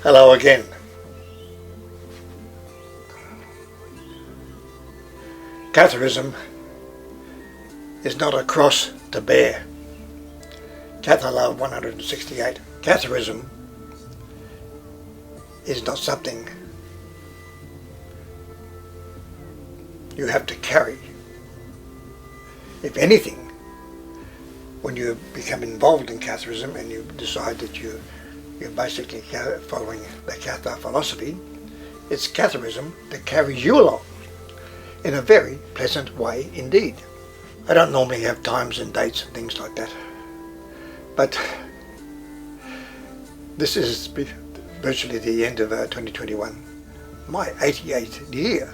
Hello again. Catharism is not a cross to bear. Cathar Love 168. Catharism is not something you have to carry. If anything, when you become involved in Catharism and you decide that you're basically following the Cathar Philosophy, it's Catharism that carries you along in a very pleasant way indeed. I don't normally have times and dates and things like that, but this is virtually the end of 2021, my 88th year.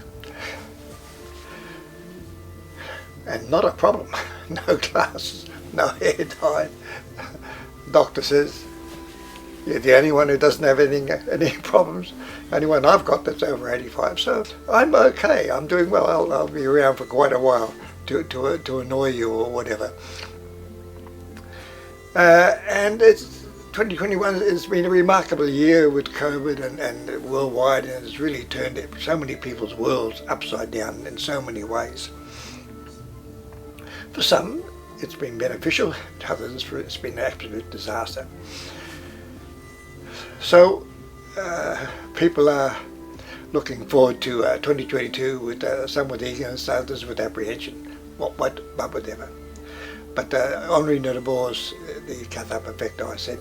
And not a problem. No glasses, no hair dye. Doctor says you're the only one who doesn't have any problems. Only one I've got that's over 85. So I'm okay. I'm doing well. I'll be around for quite a while to annoy you or whatever. And it's 2021 has been a remarkable year with COVID and worldwide, and it's really turned so many people's worlds upside down in so many ways. For some, it's been beneficial. For others, it's been an absolute disaster. So, people are looking forward to 2022 with some with eagerness, others with apprehension, but whatever. But Henri Notabors, the Cathar Perfecto, said,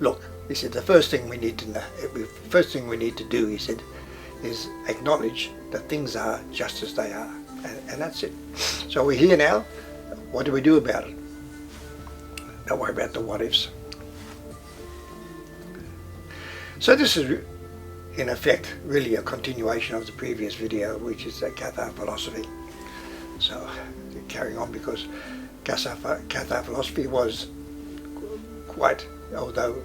look, he said, the first thing we need to do, he said, is acknowledge that things are just as they are, and that's it. So we're here now. What do we do about it? Don't worry about the what ifs. So this is, in effect, really a continuation of the previous video, which is the Cathar Philosophy. So, carrying on, because Cathar Philosophy was quite, although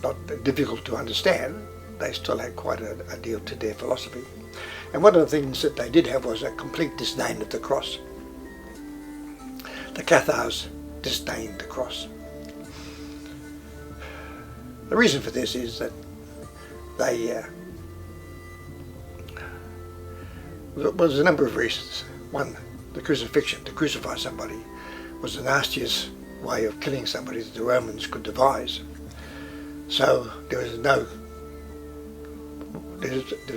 not difficult to understand, they still had quite a deal to their philosophy. And one of the things that they did have was a complete disdain of the cross. The Cathars disdained the cross. The reason for this is that they there was a number of reasons. One, the crucifixion, to crucify somebody, was the nastiest way of killing somebody that the Romans could devise. So there was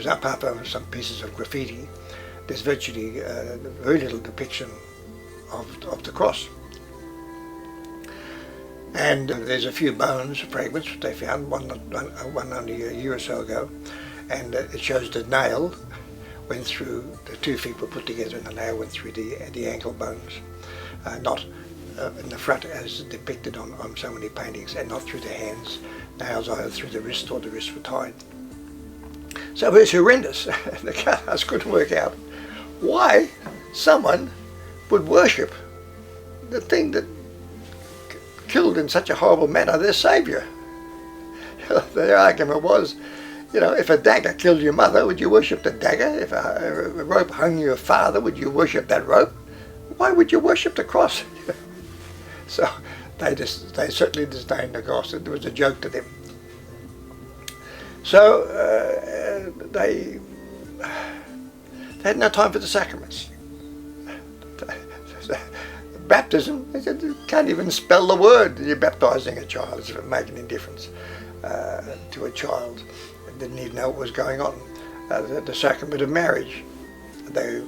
apart from some pieces of graffiti, there's virtually very little depiction of the cross. And there's a few bones, fragments that they found, one only a year or so ago, and it shows the nail went through, the 2 feet were put together and the nail went through the ankle bones, not in the front as depicted on so many paintings, and not through the hands, nails either through the wrist or the wrists were tied. So it was horrendous. The Cathars couldn't work out why someone would worship the thing that killed in such a horrible manner their saviour. Their argument was, if a dagger killed your mother, would you worship the dagger? If a rope hung your father, would you worship that rope? Why would you worship the cross? So they certainly disdained the cross. It was a joke to them. So they had no time for the sacraments. Baptism, they said, you can't even spell the word. You're baptizing a child, as if it made any difference to a child. They didn't even know what was going on. The sacrament of marriage, they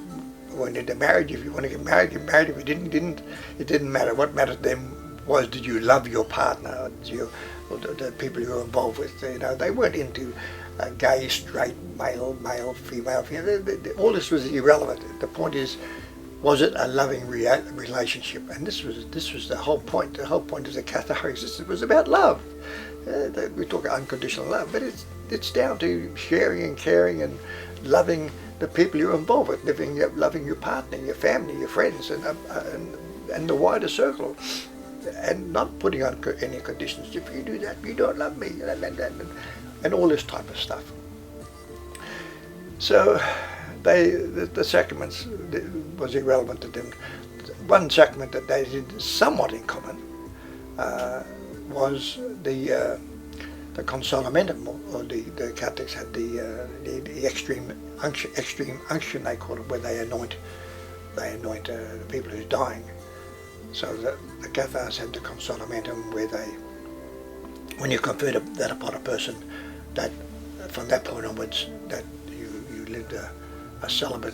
weren't into marriage. If you want to get married, get married. If you didn't, it didn't matter. What mattered to them was, did you love your partner, or the people you were involved with? They weren't into gay, straight, male, female. All this was irrelevant. The point is, was it a loving relationship? And this was the whole point. The whole point of the Cathar existence was about love. We talk unconditional love, but it's down to sharing and caring and loving the people you're involved with, loving your partner, your family, your friends, and the wider circle, and not putting on any conditions. If you do that, you don't love me, and all this type of stuff. So the sacraments was irrelevant to them. One sacrament that they did somewhat in common was the the consolamentum, or the Catholics had the extreme unction, they call it, where they anoint the people who's dying. So the Cathars had the consolamentum, where when you conferred that upon a person, that from that point onwards, that you lived a celibate,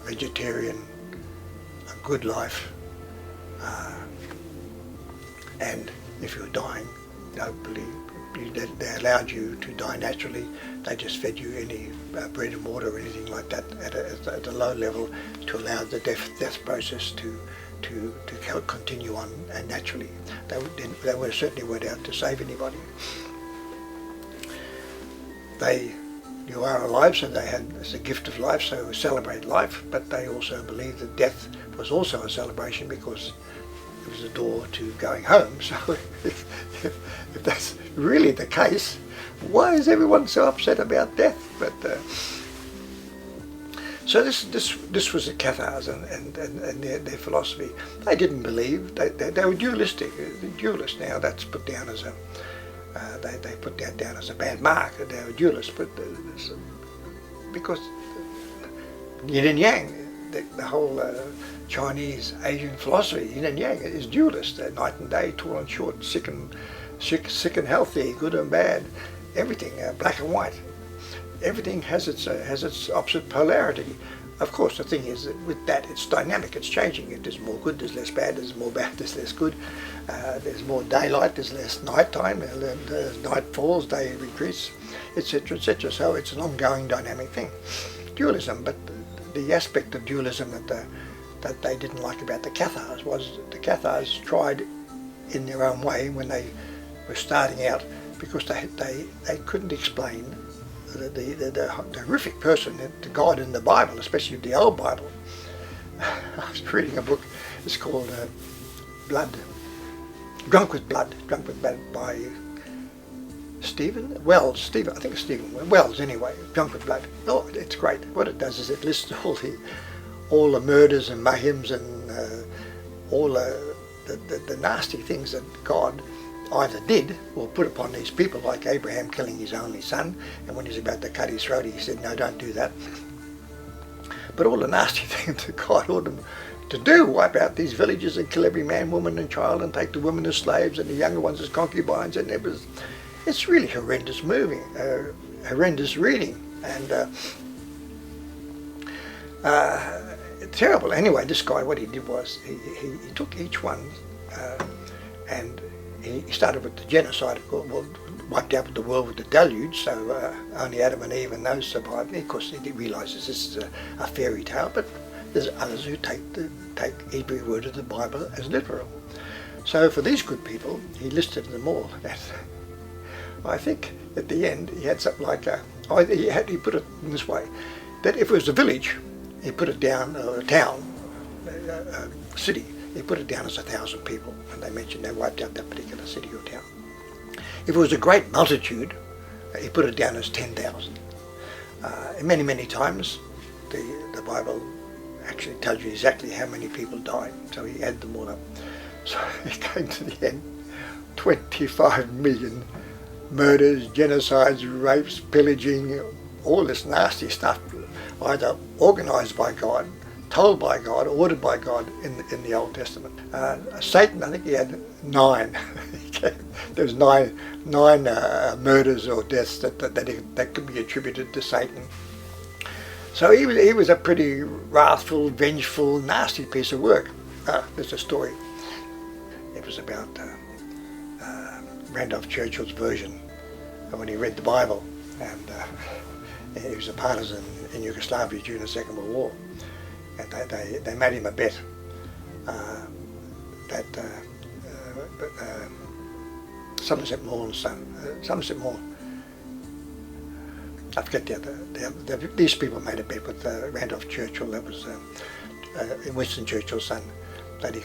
vegetarian, a good life, and if you were dying, they allowed you to die naturally. They just fed you any bread and water or anything like that at a low level, to allow the death process to continue on, and naturally. They were certainly weren't out to save anybody. You are alive, so it's a gift of life, so celebrate life, but they also believed that death was also a celebration, because it was a door to going home. So if that's really the case, why is everyone so upset about death? But so this was the Cathars and their philosophy. They didn't believe. They were dualistic. Dualists now, that's put down as a they put that down as a bad mark, that they were dualists, but because yin and yang, the whole Chinese, Asian philosophy, yin and yang, is dualist. Night and day, tall and short, sick and healthy, good and bad, everything, black and white. Everything has its opposite polarity. Of course, the thing is that with that, it's dynamic, it's changing. If there's more good, there's less bad. There's more bad, there's less good. There's more daylight, there's less nighttime. As night falls, day retreats, etc., etc. So it's an ongoing dynamic thing. Dualism, but the aspect of dualism that they didn't like about the Cathars was the Cathars tried in their own way when they were starting out, because they couldn't explain the horrific person, the God in the Bible, especially the Old Bible. I was reading a book, it's called Drunk with Blood by Stephen Wells, I think it's Stephen Wells anyway, Drunk with Blood. Oh, it's great. What it does is it lists all the murders and mayhems and all the nasty things that God either did or put upon these people, like Abraham killing his only son, and when he's about to cut his throat, he said, no, don't do that. But all the nasty things that God ordered them to do, wipe out these villages and kill every man, woman and child, and take the women as slaves and the younger ones as concubines, and it's really horrendous horrendous reading, and terrible. Anyway, this guy, what he did was he took each one and he started with the genocide, wiped out the world with the deluge, so only Adam and Eve and those survived. Of course, he realises this is a fairy tale, but there's others who take every word of the Bible as literal. So for these good people, he listed them all. And I think at the end he had something like he put it in this way, that if it was a village, he put it down, or a town, a city, he put it down as 1,000 people, and they mentioned they wiped out that particular city or town. If it was a great multitude, he put it down as 10,000. Many times, the Bible actually tells you exactly how many people died, so he added them all up. So he came to the end, 25 million murders, genocides, rapes, pillaging, all this nasty stuff, either organised by God, told by God, ordered by God in the Old Testament. Satan, I think he had 9. There was nine murders or deaths that could be attributed to Satan. So he was a pretty wrathful, vengeful, nasty piece of work. There's a story. It was about Randolph Churchill's version of when he read the Bible, and he was a partisan in Yugoslavia during the Second World War. And they made him a bet that Somerset Maugham's son, Somerset Maugham, I forget these people made a bet with Randolph Churchill, that was Winston Churchill's son, that he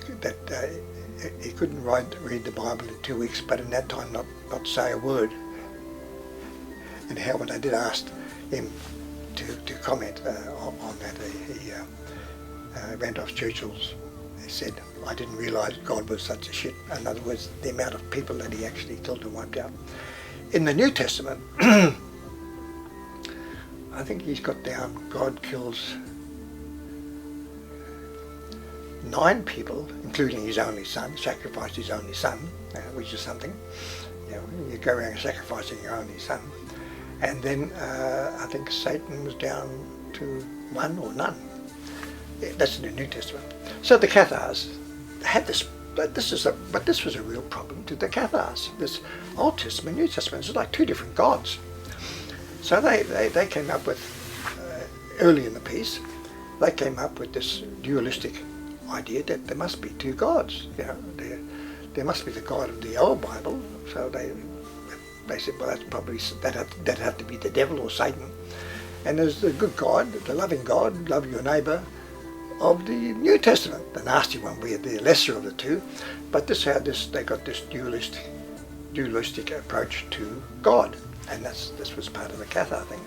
couldn't read the Bible in 2 weeks, but in that time not say a word. And how when they did ask him to comment on that, Randolph Churchill's he said, I didn't realise God was such a shit. In other words, the amount of people that he actually killed and wiped out. In the New Testament, I think he's got down, God kills 9 people, including his only son, sacrificed his only son, which is something. You know, you go around sacrificing your only son. And then I think Satan was down to 1 or none. Yeah, that's in the New Testament. So the Cathars had this, but this was a real problem to the Cathars. This Old Testament, New Testament, it's like 2 different gods. So they came up with, early in the piece, they came up with this dualistic idea that there must be 2 gods. You know, there must be the God of the old Bible. So they said, well, that's probably that had to be the devil or Satan. And there's the good God, the loving God, love your neighbour, of the New Testament, the nasty one, where the lesser of the 2. But they got this dualistic approach to God, and this was part of the Cathar thing.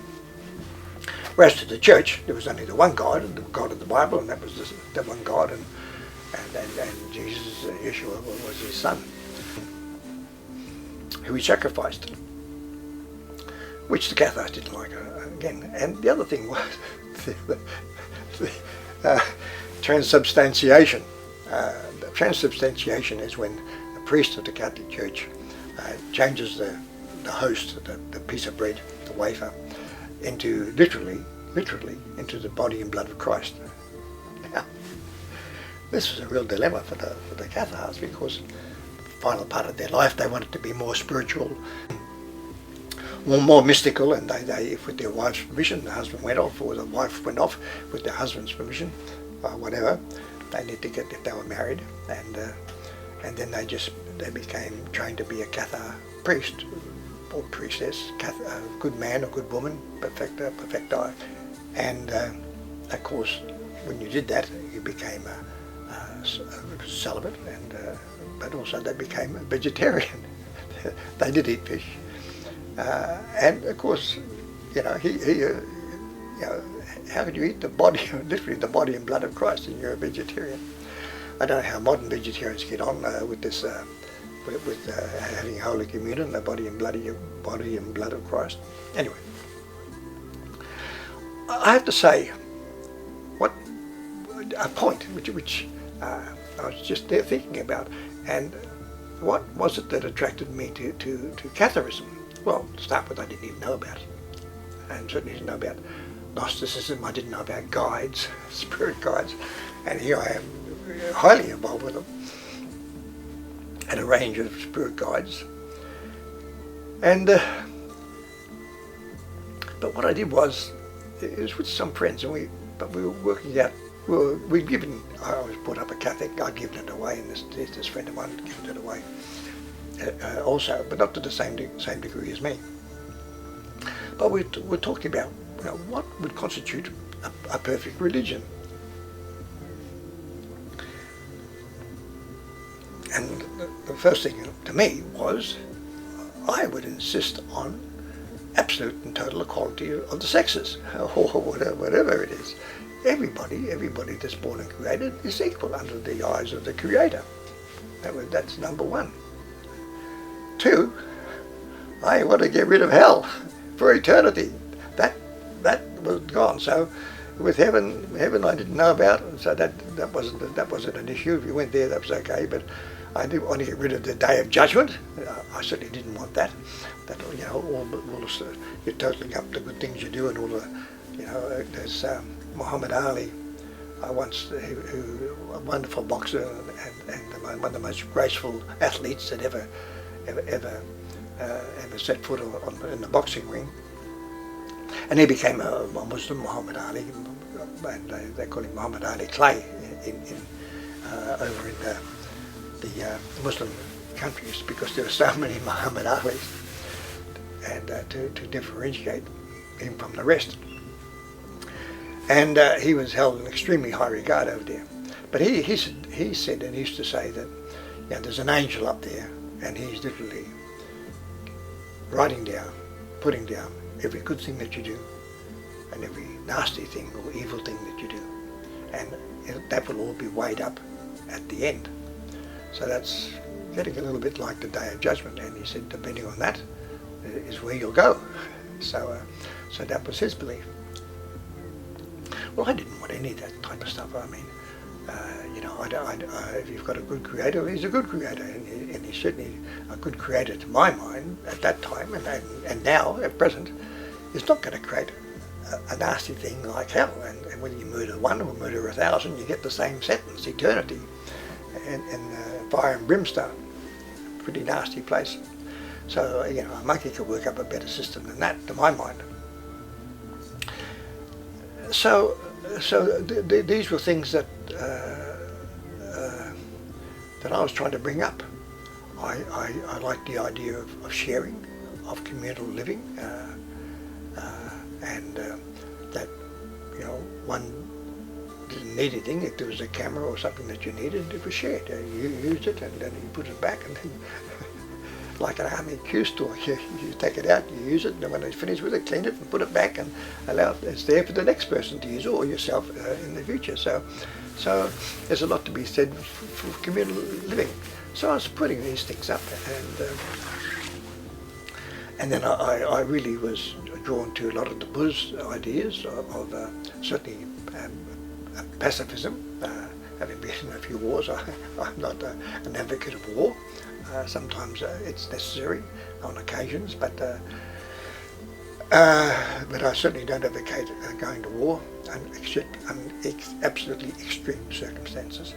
Whereas to the church, there was only the one God, the God of the Bible, and that was the one God, and Jesus, Yeshua, was his son, who he sacrificed, which the Cathars didn't like again. And the other thing was transubstantiation. Transubstantiation is when the priest of the Catholic Church changes the host, the piece of bread, the wafer, into literally into the body and blood of Christ. Now, this was a real dilemma for the Cathars, because the final part of their life they wanted to be more spiritual, more mystical, and they, if with their wife's permission, the husband went off, or the wife went off with their husband's permission, whatever, they need to get, if they were married, and then they became trained to be a Cathar priest or priestess, a good man or good woman, perfecti, and of course, when you did that, you became a celibate, but also they became a vegetarian. They did eat fish. And of course, you know, how could you eat the body, literally the body and blood of Christ, and you're a vegetarian? I don't know how modern vegetarians get on with this, with having Holy Communion, the body and blood of Christ. Anyway, I have to say, a point which I was just there thinking about, and what was it that attracted me to Catharism? Well, to start with, I didn't even know about it, and certainly didn't know about Gnosticism. I didn't know about guides, spirit guides, and here I am highly involved with them, and a range of spirit guides. And but what I did was, it was with some friends, and we were working out. I was brought up a Catholic. I'd given it away, and this friend of mine had given it away also, but not to the same degree as me. But we're talking about, you know, what would constitute a perfect religion. And the first thing to me was, I would insist on absolute and total equality of the sexes, or whatever it is. Everybody that's born and created is equal under the eyes of the Creator. That's number 1. 2, I want to get rid of hell for eternity. That was gone. So with heaven I didn't know about, so that wasn't an issue. If you went there, that was okay. But I didn't want to get rid of the day of judgment. I certainly didn't want that. That, you know, all you're totaling up the good things you do, and all the, you know, there's Muhammad Ali, who a wonderful boxer and one of the most graceful athletes that ever set foot in the boxing ring. And he became a Muslim, Muhammad Ali, and they call him Muhammad Ali Clay over in the Muslim countries, because there are so many Muhammad Alis, and to differentiate him from the rest. And he was held in extremely high regard over there. But he said, and he used to say that, you know, there's an angel up there, and he's literally writing down, putting down every good thing that you do, and every nasty thing or evil thing that you do, and that will all be weighed up at the end. So that's getting a little bit like the Day of Judgment. And he said, depending on that is where you'll go. So that was his belief. Well, I didn't want any of that type of stuff. I mean, if you've got a good creator, he's a good creator, and he's certainly a good creator to my mind at that time, and now, at present, he's not going to create a nasty thing like hell, and whether you murder one or murder 1,000, you get the same sentence, eternity, and fire and brimstone. Pretty nasty place. So, a monkey could work up a better system than that, to my mind. So these were things that I was trying to bring up. I like the idea of sharing, of communal living, and that one didn't need anything. If there was a camera or something that you needed, it was shared. You used it, and then you put it back, and then like an army Q store, you take it out, you use it, and when they finish with it, clean it and put it back and allow it's there for the next person to use, or yourself in the future. So there's a lot to be said for communal living. So I was putting these things up, and then I really was drawn to a lot of the Buddhist ideas of certainly pacifism. Having been in a few wars, I'm not an advocate of war. Sometimes it's necessary on occasions, but I certainly don't advocate going to war except under absolutely extreme circumstances.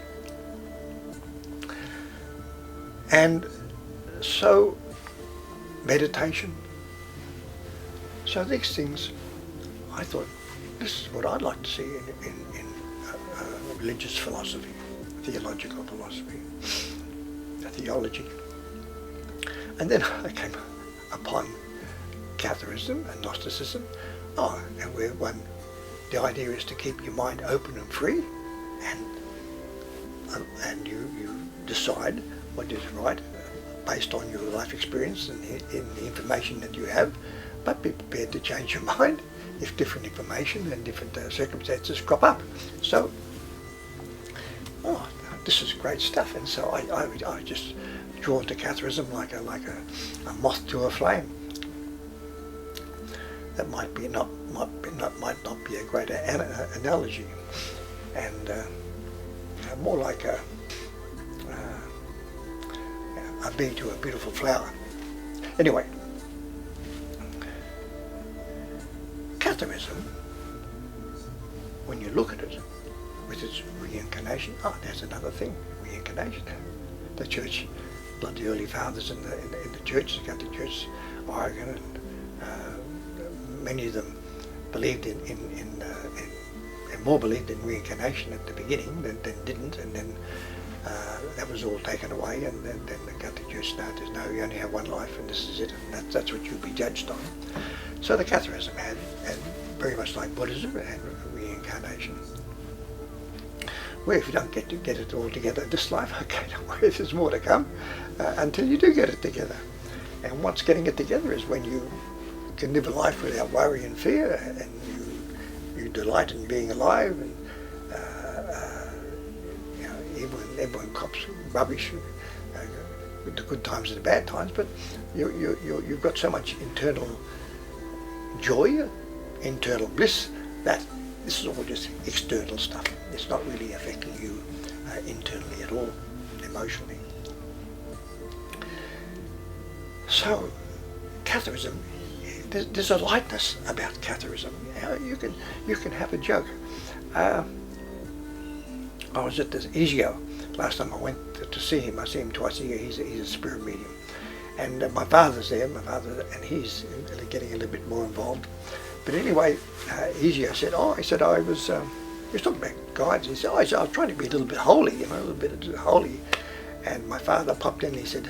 And so, meditation. So these things, I thought, this is what I'd like to see in religious philosophy, theological philosophy, theology. And then I came upon Catharism and Gnosticism. And where the idea is to keep your mind open and free, and you decide what is right based on your life experience and the information that you have, but be prepared to change your mind if different information and different circumstances crop up. So, this is great stuff, and so I just drawn to Catharism like a moth to a flame. That might not be a great analogy, and more like a bee to a beautiful flower. Anyway, Catharism, when you look at it with its reincarnation, there's another thing, reincarnation. The church, like the early fathers in the church, the Catholic Church, Oregon, and many of them believed in more believed in reincarnation at the beginning than didn't, and then that was all taken away, and then the Catholic Church started, no, you only have one life, and this is it, and that's what you'll be judged on. So the Catharism had very much like Buddhism, had reincarnation. Well, if you don't get it all together this life, okay, don't worry, there's more to come until you do get it together. And what's getting it together is when you can live a life without worry and fear, and you delight in being alive, and everyone cops rubbish, with the good times and the bad times, but you've got so much internal joy, internal bliss, that this is all just external stuff. It's not really affecting you internally at all, emotionally. So, Catharism, there's a lightness about Catharism. You can have a joke. I was at this Ezio last time I went to see him. I see him twice a year. He's a spirit medium, and my father's there. And he's getting a little bit more involved. But anyway, Ezio said, I was. He was talking about guides. He said, I was trying to be a little bit holy, a little bit holy. And my father popped in and he said,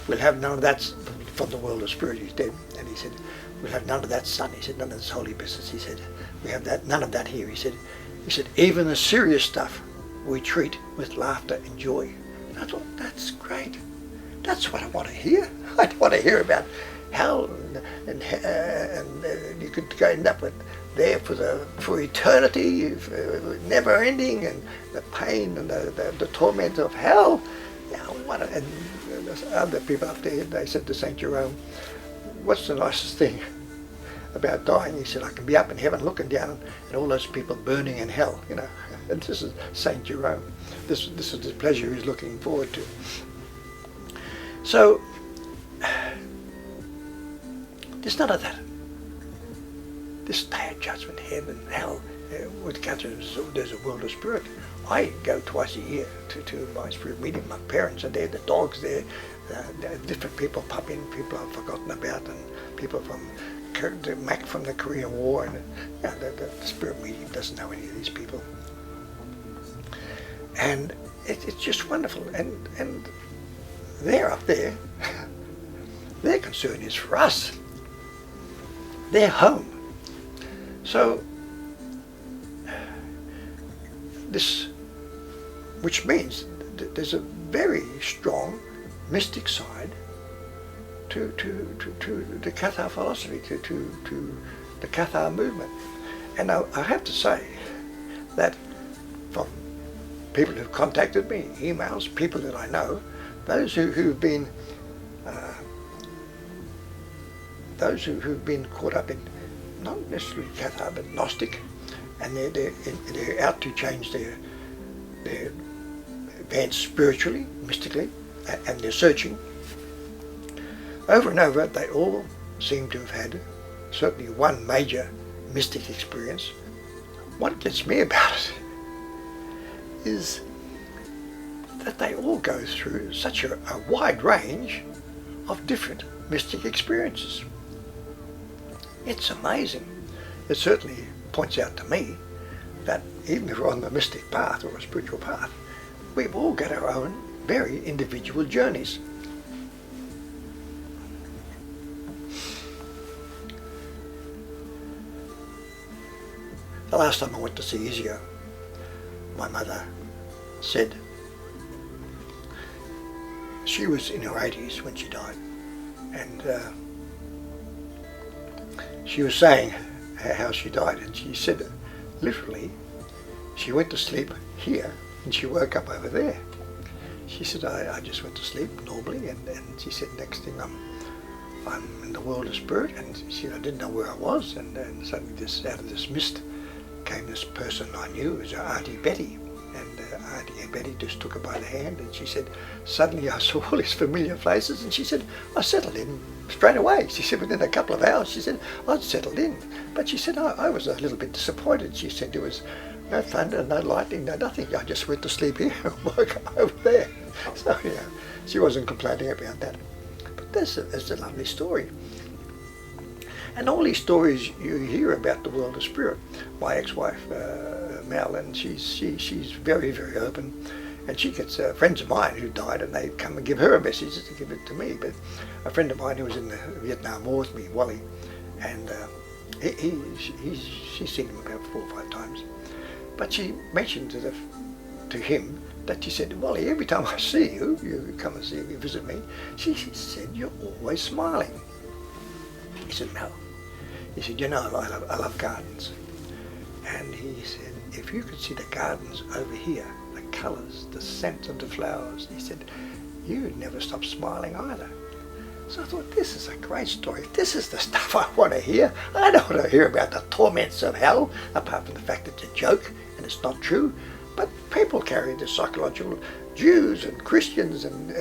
we'll have none of that from the world of spirit. He's dead. And he said, we'll have none of that, son. He said, none of this holy business. He said, we have none of that here. He said, even the serious stuff we treat with laughter and joy. And I thought, that's great. That's what I want to hear. I want to hear about hell, and you could go end up with there for eternity, never ending, and the pain and the torment of hell. And other people up there, they said to St. Jerome, what's the nicest thing about dying? He said, I can be up in heaven looking down at all those people burning in hell, And this is St. Jerome. This is the pleasure he's looking forward to. So, there's none of that. This day of judgment, heaven, hell, with Catharism, there's a world of spirit. I go twice a year to my spirit meeting. My parents are there, the dog's there, different people pop in, people I've forgotten about, and people from the Korean War, and the spirit meeting doesn't know any of these people. And it's just wonderful. And they're up there. Their concern is for us. They're home. So this, which means there's a very strong mystic side to the Cathar philosophy, to the Cathar movement. And I have to say that from people who've contacted me, emails, people that I know, those who've been caught up in not necessarily Cathar but Gnostic, and they're out to change their advance spiritually, mystically, and they're searching. Over and over, they all seem to have had certainly one major mystic experience. What gets me about it is that they all go through such a wide range of different mystic experiences. It's amazing. It certainly points out to me that even if we're on the mystic path or a spiritual path, we've all got our own very individual journeys. The last time I went to see Izio, my mother said she was in her 80s when she died, and she was saying how she died, and she said literally she went to sleep here and she woke up over there. She said, I just went to sleep normally, and she said, next thing I'm in the world of spirit, and she said, I didn't know where I was, and suddenly out of this mist came this person I knew, it was her Auntie Betty, and Auntie Betty just took her by the hand, and she said, suddenly I saw all these familiar faces, and she said, I settled in straight away. She said, within a couple of hours, she said, I'd settled in. But she said, I was a little bit disappointed. She said, there was no thunder, no lightning, no nothing. I just went to sleep here and woke up over there. So, she wasn't complaining about that. But that's a lovely story. And all these stories you hear about the world of spirit. My ex-wife, Mel, and she's very, very open. And she gets friends of mine who died, and they come and give her a message to give it to me. But a friend of mine who was in the Vietnam War with me, Wally, and she's seen him about 4 or 5 times. But she mentioned to him that she said, Wally, every time I see you, you come and see me, visit me, she said, you're always smiling. He said, Mel. He said, I love gardens. And he said, if you could see the gardens over here, the colours, the scent of the flowers, he said, you'd never stop smiling either. So I thought, this is a great story. This is the stuff I want to hear. I don't want to hear about the torments of hell, apart from the fact it's a joke and it's not true. But people carry the psychological, Jews and Christians and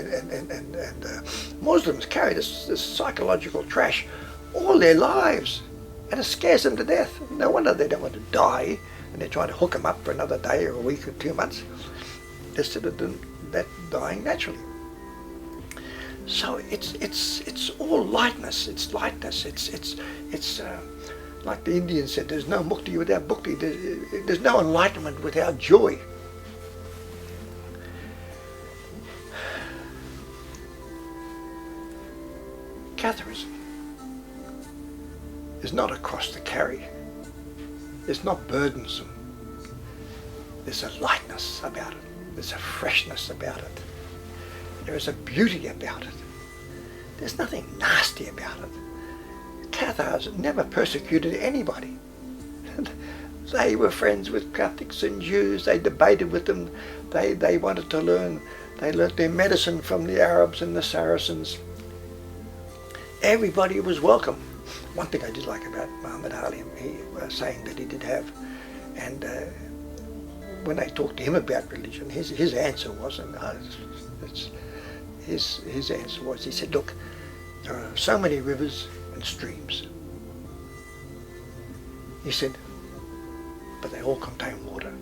Muslims carry this psychological trash all their lives, and it scares them to death. No wonder they don't want to die, and they're trying to hook them up for another day or a week or 2 months instead of that dying naturally. So it's all lightness. It's lightness. It's like the Indians said, there's no mukti without bhakti. There's no enlightenment without joy. Catharism is not a cross to carry. It's not burdensome. There's a lightness about it. There's a freshness about it. There is a beauty about it. There's nothing nasty about it. Cathars never persecuted anybody. They were friends with Catholics and Jews. They debated with them. They wanted to learn. They learnt their medicine from the Arabs and the Saracens. Everybody was welcome. One thing I did like about Muhammad Ali, he was saying that he did have, and when they talked to him about religion, his answer wasn't. His answer was, he said, look, there are so many rivers and streams. He said, but they all contain water.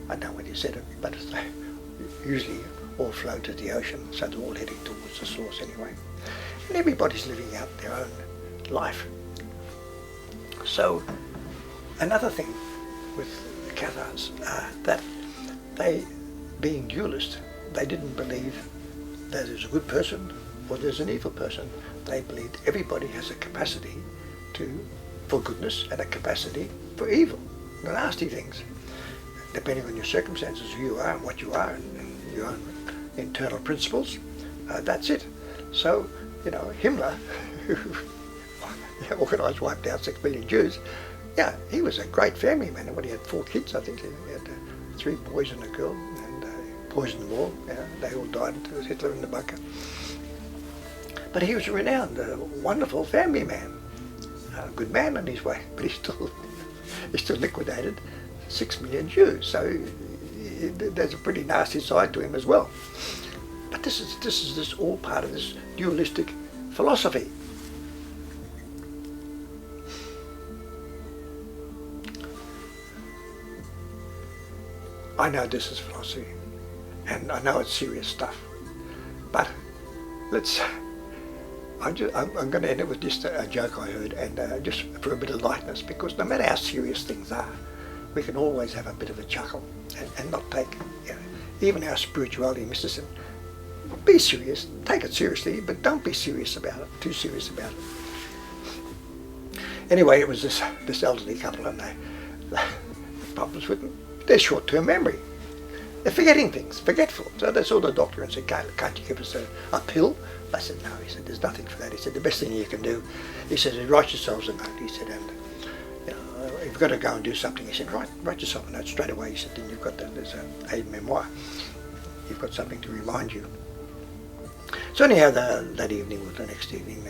I don't know when he said it, but they usually all flow to the ocean, so they're all heading towards the source anyway. And everybody's living out their own life. So another thing with the Cathars, that they, being dualist, they didn't believe that there's a good person or there's an evil person. They believed everybody has a capacity for goodness and a capacity for evil, the nasty things. Depending on your circumstances, who you are and what you are and your own internal principles, that's it. So, you know, Himmler, who organised, wiped out 6 million Jews, yeah, he was a great family man. He had 4 kids, I think. He had 3 boys and a girl, and poisoned them all. They all died. It was Hitler in the bunker. But he was a renowned, wonderful family man. A good man in his way, but he still liquidated 6 million Jews. So there's a pretty nasty side to him as well. But this is all part of this dualistic philosophy. I know this is philosophy, and I know it's serious stuff. But I'm going to end it with just a joke I heard, and just for a bit of lightness, because no matter how serious things are, we can always have a bit of a chuckle and not take, you know, even our spirituality and mysticism. Be serious, take it seriously, but don't be serious about it, too serious about it. Anyway, it was this elderly couple, and they problems with their short-term memory. They're forgetting things, forgetful. So they saw the doctor and said, can't you give us a pill? I said, no. He said, there's nothing for that. He said, the best thing you can do, he said, is write yourselves a note. He said, and you know, if you've got to go and do something, he said, write yourself a note straight away. He said, then you've got there's an aid memoir. You've got something to remind you. So anyhow, that evening or the next evening,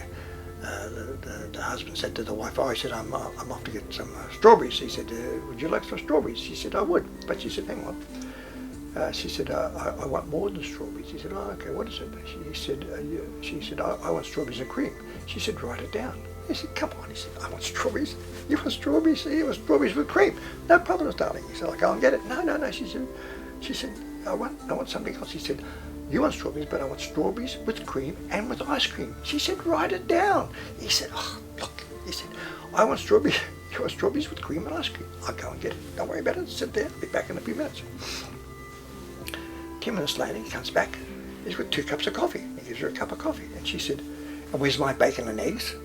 the husband said to the wife, he said, I'm off to get some strawberries. He said, would you like some strawberries? She said, I would. But she said, hang on. She said, I want more than strawberries. He said, oh, okay, what is it? She said, I want strawberries and cream. She said, write it down. He said, come on. He said, I want strawberries. You want strawberries? You want strawberries with cream? No problem, darling. He said, I'll go and get it. No. She said, I want something else. He said, you want strawberries, but I want strawberries with cream and with ice cream. She said, write it down. He said, oh, look. He said, I want strawberries. You want strawberries with cream and ice cream? I'll go and get it. Don't worry about it. Sit there. I'll be back in a few minutes. 10 minutes later, he comes back. He's got 2 cups of coffee. He gives her a cup of coffee. And she said, and where's my bacon and eggs?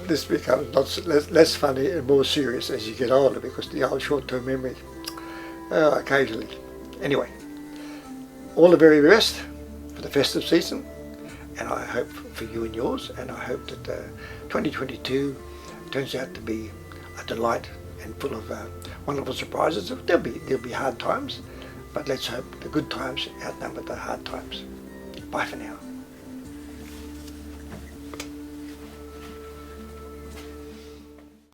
This becomes less funny and more serious as you get older, because the old short-term memory, occasionally. Anyway, all the very best for the festive season, and I hope for you and yours, and I hope that 2022 turns out to be a delight and full of wonderful surprises. There'll be hard times, but let's hope the good times outnumber the hard times. Bye for now.